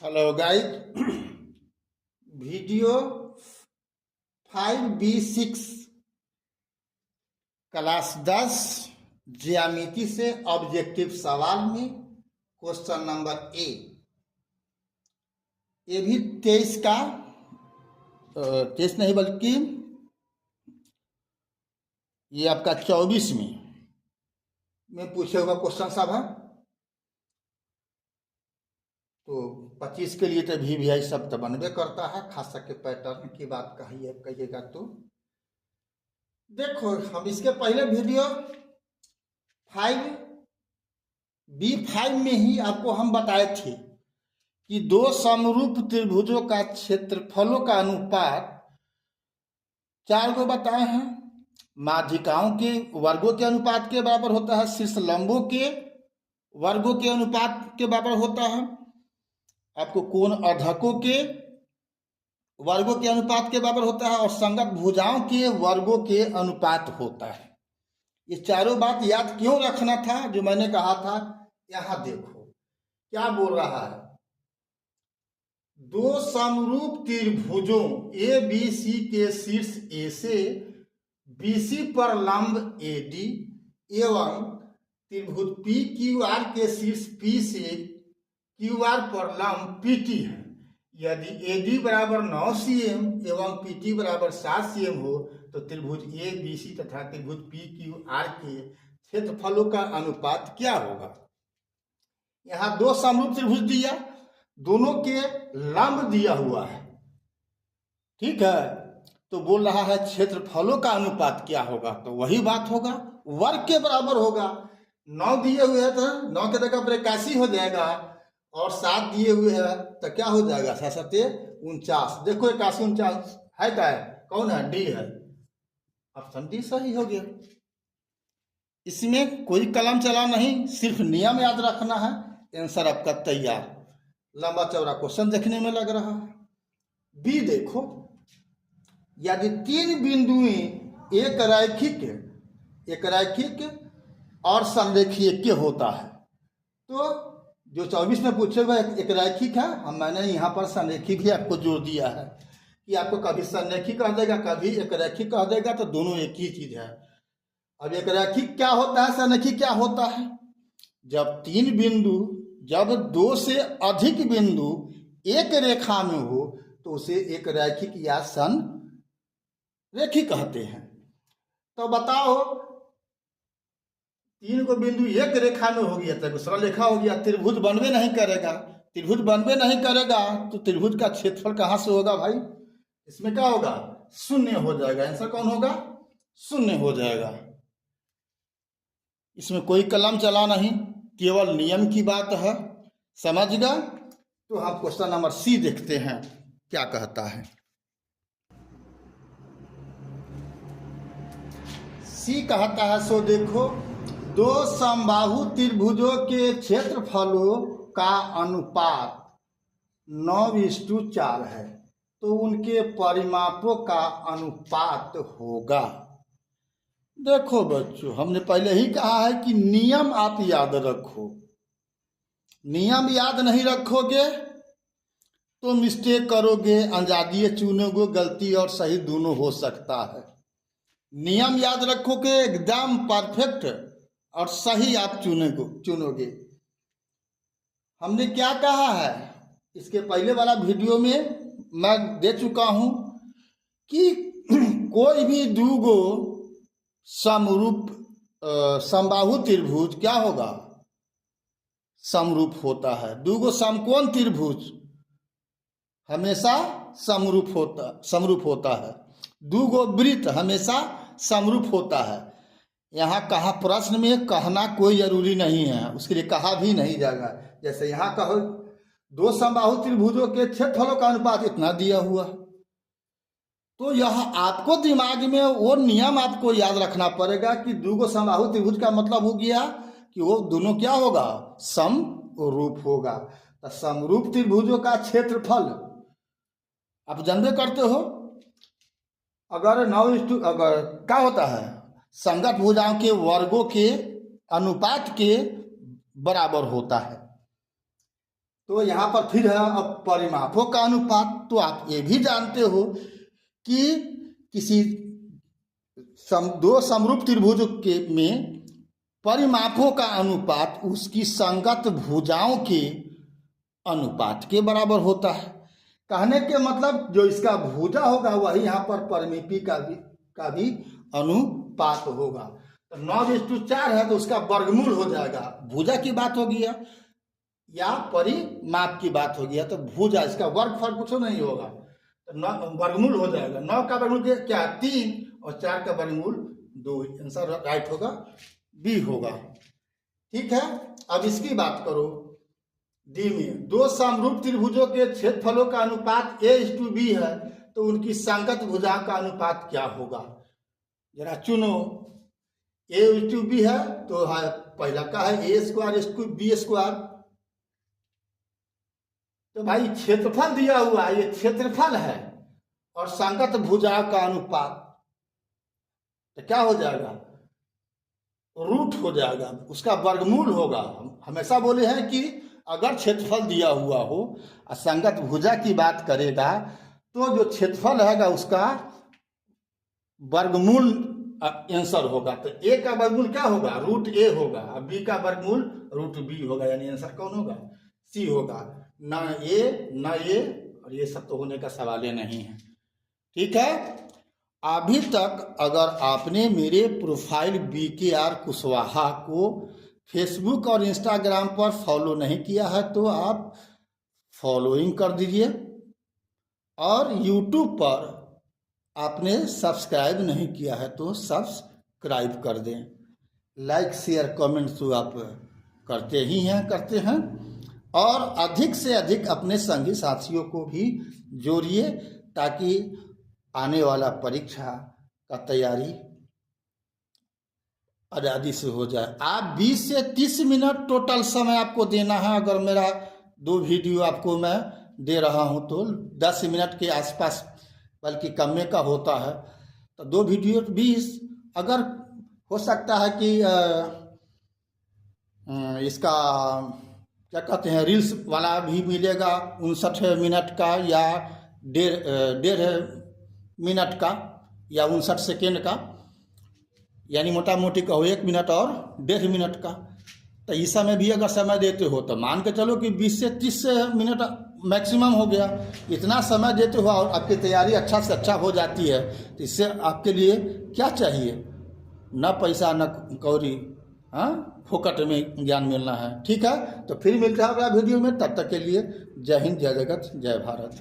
Hello guys. Video 5B6 class 10 ज्यामिति से objective सवाल में क्वेश्चन नंबर ए। ये भी 23 का 23 नहीं बल्कि ये आपका 24 में पूछे हुआ क्वेश्चन सब है। तो 25 के लिए तो भी सब तो बनबे करता है, खास करके पैटर्न की बात कहिएगा तो देखो, हम इसके पहले वीडियो 5B5 में ही आपको हम बताए थे कि दो समरूप त्रिभुजों का क्षेत्रफलों का अनुपात 4 को बताए हैं। माध्यिकाओं के वर्गों के अनुपात के बराबर होता है, शीर्ष लंबों के वर्गों के अनुपात के बराबर होता है, आपको कोण अर्धकों के वर्गों के अनुपात के बराबर होता है और संगत भुजाओं के वर्गों के अनुपात होता है। ये चारों बात याद क्यों रखना था जो मैंने कहा था। यहां देखो क्या बोल रहा है, दो समरूप त्रिभुजों ए बी सी के शीर्ष ए से BC पर लंब AD एवं त्रिभुज PQR के शीर्ष P से QR पर लंब PT है। यदि AD बराबर 9 cm एवं PT बराबर 7 cm हो तो त्रिभुज ABC तथा त्रिभुज PQR के क्षेत्रफलों का अनुपात क्या होगा। यहाँ दो समरूप त्रिभुज दिया, दोनों के लंब दिया हुआ है, ठीक है। तो बोल रहा है क्षेत्रफलों का अनुपात क्या होगा, तो वही बात होगा, वर्ग के बराबर होगा। 9 दिए हुए हैं तो 9 के जगह पर 81 हो जाएगा और 7 दिए हुए हैं तो क्या हो जाएगा, 7 49। देखो 81 49 है, क्या है, कौन है, डी है। ऑप्शन डी सही हो गया। इसमें कोई कलम चला नहीं, सिर्फ नियम याद रखना है, आंसर आपका तैयार। लंबा चौड़ा क्वेश्चन देखने में लग रहा है। बी देखो, यदि 3 बिंदुएं एक रैखिक और संरेखीय होता है, तो जो 24 में पूछे हुए एक रैखिक है, मैंने यहाँ पर संरेखिक भी आपको जोड़ दिया है कि आपको कभी संरेखिक कह देगा कभी एक रैखिक कह देगा, तो दोनों एक ही चीज है। अब एक रैखिक क्या होता है, संरेखिक क्या होता है, जब 2 से अधिक बिंदु एक रेखा में हो तो उसे एक रैखिक या संरेखिक कहते हैं। तो बताओ, 3 को बिंदु एक रेखा में हो गया तो दूसरा रेखा हो गया, त्रिभुज बनबे नहीं करेगा। तो त्रिभुज का क्षेत्रफल कहां से होगा भाई, इसमें क्या होगा, 0 हो जाएगा। आंसर कौन होगा, 0 हो जाएगा। इसमें कोई कलम चला नहीं, केवल नियम की बात है, समझ गया। तो हम क्वेश्चन नंबर सी देखते हैं क्या कहता है। सी कहता है, सो देखो, दो समबाहु त्रिभुजों के क्षेत्रफलों का अनुपात 9:4 है, तो उनके परिमापों का अनुपात होगा। देखो बच्चों, हमने पहले ही कहा है कि नियम आप याद रखो। नियम याद नहीं रखोगे तो मिस्टेक करोगे, अंजादिए चुनोगे, गलती और सही दोनों हो सकता है। नियम याद रखोगे, एकदम परफेक्ट और सही आप चुनोगे। हमने क्या कहा है, इसके पहले वाला वीडियो में मैं दे चुका हूं कि कोई भी दूगो समबाहु त्रिभुज क्या होगा, समरूप होता है। दूगो समकोण त्रिभुज हमेशा समरूप होता है। दूगो वृत्त हमेशा समरूप होता है। यहाँ कहा, प्रश्न में कहना कोई जरूरी नहीं है, उसके लिए कहा भी नहीं जाएगा। जैसे यहाँ कहो, दो समबाहु त्रिभुजों के क्षेत्रफलों का अनुपात इतना दिया हुआ है, तो यह आपको दिमाग में वो नियम आपको याद रखना पड़ेगा कि दूगो समबाहु त्रिभुज का मतलब हो गया कि वो दोनों क्या होगा, समरूप होगा। तो समरूप त्रिभुजों का क्षेत्रफल आप जानबे करते हो, अगर क्या होता है, संगत भुजाओं के वर्गों के अनुपात के बराबर होता है। तो यहाँ पर फिर है अब परिमापों का अनुपात। तो आप ये भी जानते हो कि किसी दो समरूप त्रिभुज के में परिमापों का अनुपात उसकी संगत भुजाओं के अनुपात के बराबर होता है। कहने के मतलब जो इसका भुजा होगा वही यहाँ पर परिमिति का भी अनुपात होगा। तो 9:4 है तो उसका वर्गमूल हो जाएगा। भुजा की बात हो गया या परिमाप की बात हो गया तो भुजा, इसका वर्गफल कुछ नहीं होगा तो वर्गमूल हो जाएगा। 9 का वर्गमूल क्या 3 और 4 का वर्गमूल 2। आंसर राइट होगा, बी होगा। ठीक है, अब इसकी बात करो। डी में दो समरूप त्रिभुजों के क्षेत्रफलों का अनुपात A:B है तो उनकी संगत भुजा का अनुपात क्या होगा, जरा चुनो। A:B है तो पहला का है A²B²। तो भाई क्षेत्रफल दिया हुआ है, ये क्षेत्रफल है और संगत भुजा का अनुपात तो क्या हो जाएगा, रूट हो जाएगा, उसका वर्गमूल होगा। हम हमेशा बोले हैं कि अगर क्षेत्रफल दिया हुआ हो और संगत भुजा की बात करेगा तो जो क्षेत्रफल रहेगा उसका वर्गमूल आंसर होगा। तो ए का वर्गमूल क्या होगा, √a होगा, और बी का वर्गमूल √b होगा, यानी आंसर कौन होगा, सी होगा। ना ए और ये सब तो होने का सवाल ही नहीं है। ठीक है, अभी तक अगर आपने मेरे प्रोफाइल BKR कुशवाहा को फेसबुक और इंस्टाग्राम पर फॉलो नहीं किया है तो आप फॉलोइंग कर दीजिए, और यूट्यूब पर आपने सब्सक्राइब नहीं किया है तो सब्सक्राइब कर दें। लाइक शेयर कमेंट तो आप करते हैं और अधिक से अधिक अपने संगी साथियों को भी जोड़िए ताकि आने वाला परीक्षा का तैयारी आज़ादी से हो जाए। आप 20 से 30 मिनट टोटल समय आपको देना है। अगर मेरा 2 वीडियो आपको मैं दे रहा हूं तो 10 मिनट के आसपास, बल्कि कम में का होता है, तो 2 वीडियो 20, अगर हो सकता है कि इसका क्या कहते हैं रील्स वाला भी मिलेगा 59 मिनट का या 1.5 मिनट का या 59 सेकेंड का, यानी मोटा मोटी कहो 1 मिनट और 1.5 मिनट का। तो इस समय भी अगर समय देते हो तो मान के चलो कि 20 से 30 मिनट मैक्सिमम हो गया। इतना समय देते हो और आपकी तैयारी अच्छा से अच्छा हो जाती है तो इससे आपके लिए क्या चाहिए, न पैसा न कौड़ी, हाँ, फोकट में ज्ञान मिलना है। ठीक है, तो फिर मिलता है अगला वीडियो में। तब तक के लिए जय हिंद, जय जगत, जय भारत।